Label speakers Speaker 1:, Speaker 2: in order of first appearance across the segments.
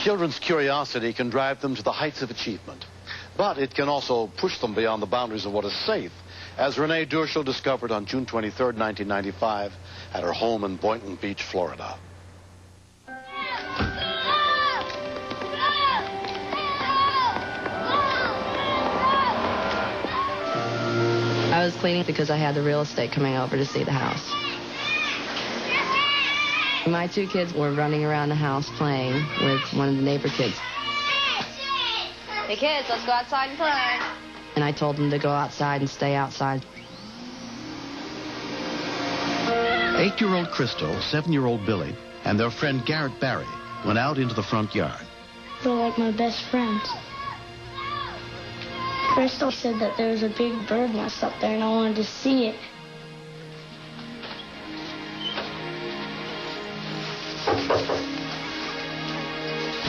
Speaker 1: Children's curiosity can drive them to the heights of achievement, but it can also push them beyond the boundaries of what is safe, as Renee Durschel discovered on June 23, 1995, at her home in Boynton Beach, Florida.
Speaker 2: I was cleaning because I had the real estate coming over to see the house. My two kids were running around the house playing with one of the neighbor kids.
Speaker 3: Hey kids, let's go outside and play.
Speaker 2: And I told them to go outside and stay outside.
Speaker 1: 8-year-old Crystal, 7-year-old Billy, and their friend Garrett Barry went out into the front yard.
Speaker 4: They're like my best friends. Crystal said that there was a big bird nest up there and I wanted to see it.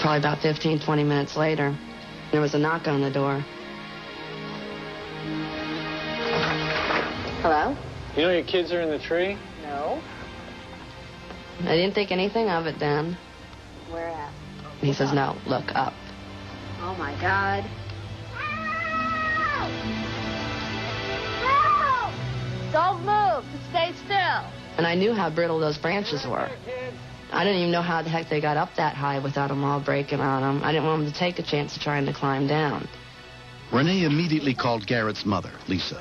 Speaker 2: Probably about 15, 20 minutes later, there was a knock on the door. Hello?
Speaker 5: You know your kids are in the tree?
Speaker 3: No.
Speaker 2: I didn't think anything of it then.
Speaker 3: Where at?
Speaker 2: He says, no, look up.
Speaker 3: Oh my God. Don't move. Stay still.
Speaker 2: And I knew how brittle those branches were. I didn't even know how the heck they got up that high without them all breaking on them. I didn't want them to take a chance of trying to climb down.
Speaker 1: Renee immediately called Garrett's mother, Lisa.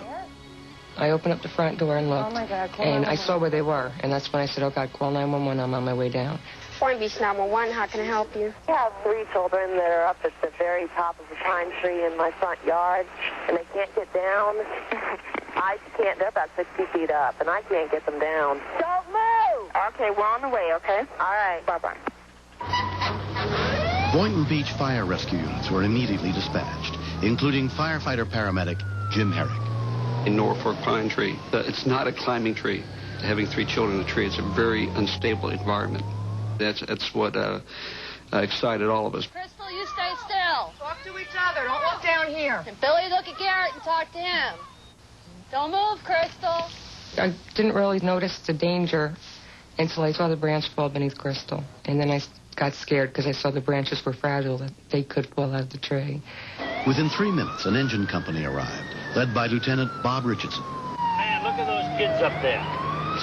Speaker 6: I opened up the front door and looked,
Speaker 3: Oh, my God.
Speaker 6: and I saw where they were. And that's when I said, oh, God, call 911. I'm on my way down.
Speaker 7: Boynton Beach 911, how can I help you?
Speaker 8: I have 3 children that are up at the very top of the pine tree in my front yard, and they can't get down. I can't, they're about 60 feet up, and I can't get them down. Don't move! Okay, we're on the way, okay? All right, bye-bye.
Speaker 1: Boynton Beach fire rescue units were immediately dispatched, including firefighter-paramedic Jim Herrick.
Speaker 9: In Norfolk pine tree, it's not a climbing tree. Having 3 children in a tree, it's a very unstable environment. That's what excited all of us.
Speaker 3: Crystal, you stay still.
Speaker 10: Talk to each other. Don't look down here.
Speaker 3: And Billy, look at Garrett and talk to him. Don't move, Crystal.
Speaker 6: I didn't really notice the danger until I saw the branch fall beneath Crystal. And then I got scared because I saw the branches were fragile, that they could fall out of the tree.
Speaker 1: Within 3 minutes, an engine company arrived, led by Lieutenant Bob Richardson.
Speaker 5: Man, look at those kids up there.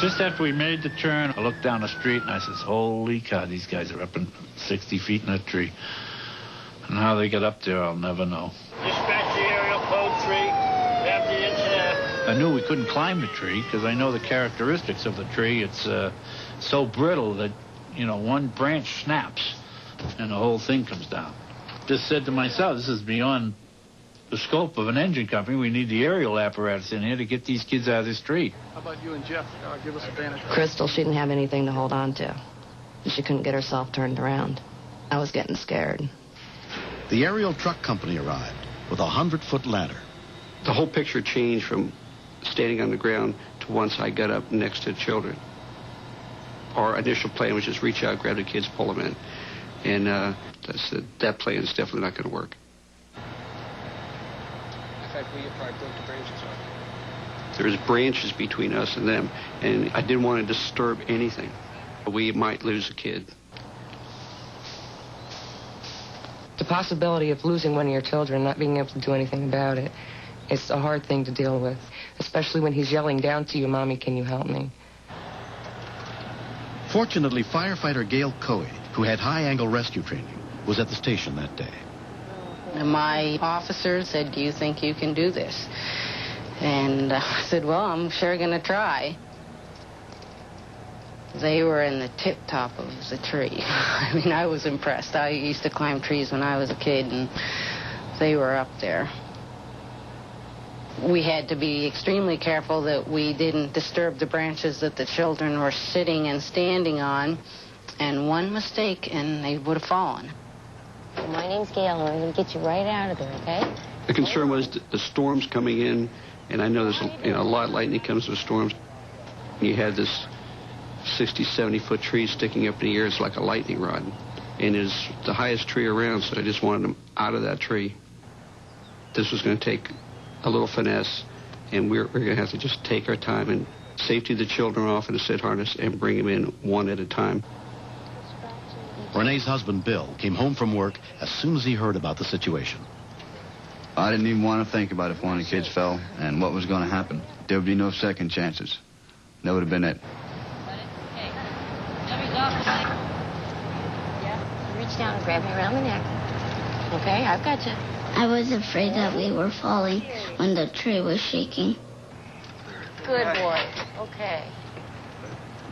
Speaker 5: Just after we made the turn, I looked down the street and I says, holy cow, these guys are up in 60 feet in a tree. And how they got up there, I'll never know. Dispatch the aerial code tree. Have the engineer. I knew we couldn't climb the tree because I know the characteristics of the tree. It's so brittle that, you know, one branch snaps and the whole thing comes down. Just said to myself, this is beyond the scope of an engine company. We need the aerial apparatus in here to get these kids out of this tree.
Speaker 11: How about you and Jeff? Give us a vantage.
Speaker 2: Crystal, she didn't have anything to hold on to. She couldn't get herself turned around. I was getting scared.
Speaker 1: The aerial truck company arrived with a 100-foot ladder.
Speaker 9: The whole picture changed from standing on the ground to once I got up next to the children. Our initial plan was just reach out, grab the kids, pull them in. And that plan is definitely not going to work. There's branches between us and them, and I didn't want to disturb anything. We might lose a kid.
Speaker 6: The possibility of losing one of your children and not being able to do anything about it, it's a hard thing to deal with, especially when he's yelling down to you, Mommy, can you help me?
Speaker 1: Fortunately, firefighter Gail Coey, who had high-angle rescue training, was at the station that day.
Speaker 12: My officer said, do you think you can do this? And I said, well, I'm sure going to try. They were in the tip top of the tree. I mean, I was impressed. I used to climb trees when I was a kid, and they were up there. We had to be extremely careful that we didn't disturb the branches that the children were sitting and standing on, and one mistake, and they would have fallen.
Speaker 13: My name's Gail, and I'm going to get you right out of there, okay?
Speaker 9: The concern was the storms coming in, and I know there's a lot of lightning comes with storms. You had this 60, 70-foot tree sticking up in the air. It's like a lightning rod. And it's the highest tree around, so I just wanted them out of that tree. This was going to take a little finesse, and we're going to have to just take our time and safety the children off in a sit harness and bring them in one at a time.
Speaker 1: Renee's husband, Bill, came home from work as soon as he heard about the situation.
Speaker 14: I didn't even want to think about if one of the kids fell and what was going to happen. There would be no second chances. That would have been it.
Speaker 13: Reach down and grab me around the neck. Okay, I've got you.
Speaker 4: I was afraid that we were falling when the tree was shaking.
Speaker 13: Good boy. Okay.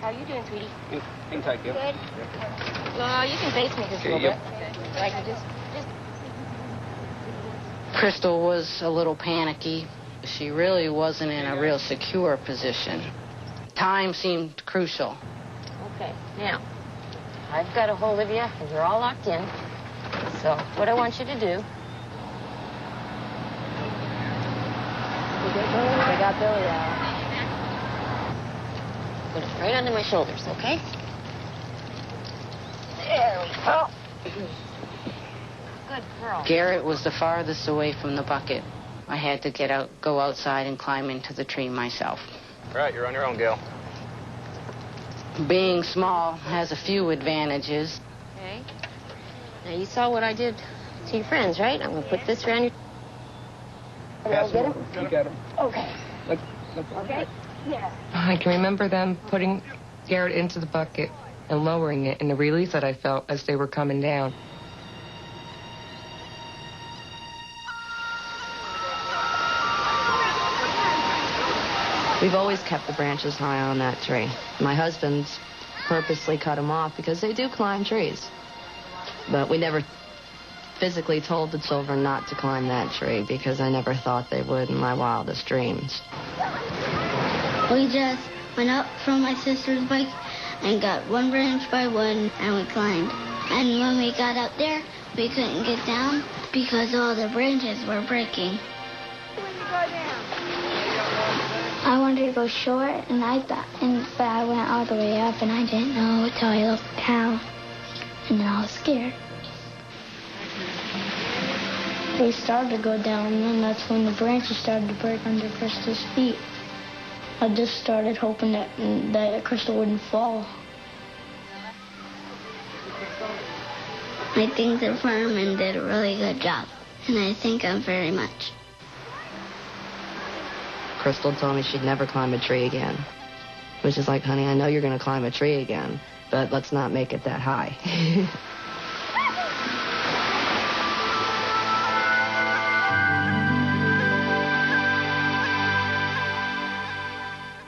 Speaker 13: How you doing, sweetie?
Speaker 9: Hang tight, Gil.
Speaker 13: Good. You can face me just a little bit. Like just.
Speaker 12: Crystal was a little panicky. She really wasn't in a real secure position. Time seemed crucial.
Speaker 13: Okay, now, I've got a hold of you, and you're all locked in. So, what I want you to do... I got Billy out. Put it right under my shoulders, okay? There we go. Good girl.
Speaker 12: Garrett was the farthest away from the bucket. I had to go outside and climb into the tree myself.
Speaker 11: All right, you're on your own, Gail.
Speaker 12: Being small has a few advantages.
Speaker 13: Okay. Now, you saw what I did to your friends, right? I'm going to put this around your...
Speaker 11: Pass
Speaker 13: Get him?
Speaker 11: You got him.
Speaker 13: Okay.
Speaker 11: Okay.
Speaker 13: Yeah.
Speaker 6: I can remember them putting Garrett into the bucket and lowering it, and the relief that I felt as they were coming down.
Speaker 2: We've always kept the branches high on that tree. My husband's purposely cut them off because they do climb trees. But we never physically told the children not to climb that tree because I never thought they would in my wildest dreams.
Speaker 4: We just went up from my sister's bike and got one branch by one, and we climbed. And when we got up there, we couldn't get down because all the branches were breaking. I wanted to go short, but I went all the way up, and I didn't know until I looked down, and then I was scared. They started to go down, and then that's when the branches started to break under Crystal's feet. I just started hoping that Crystal wouldn't fall. I think the firemen did a really good job, and I thank them very much.
Speaker 2: Crystal told me she'd never climb a tree again. Which is like, honey, I know you're going to climb a tree again, but let's not make it that high.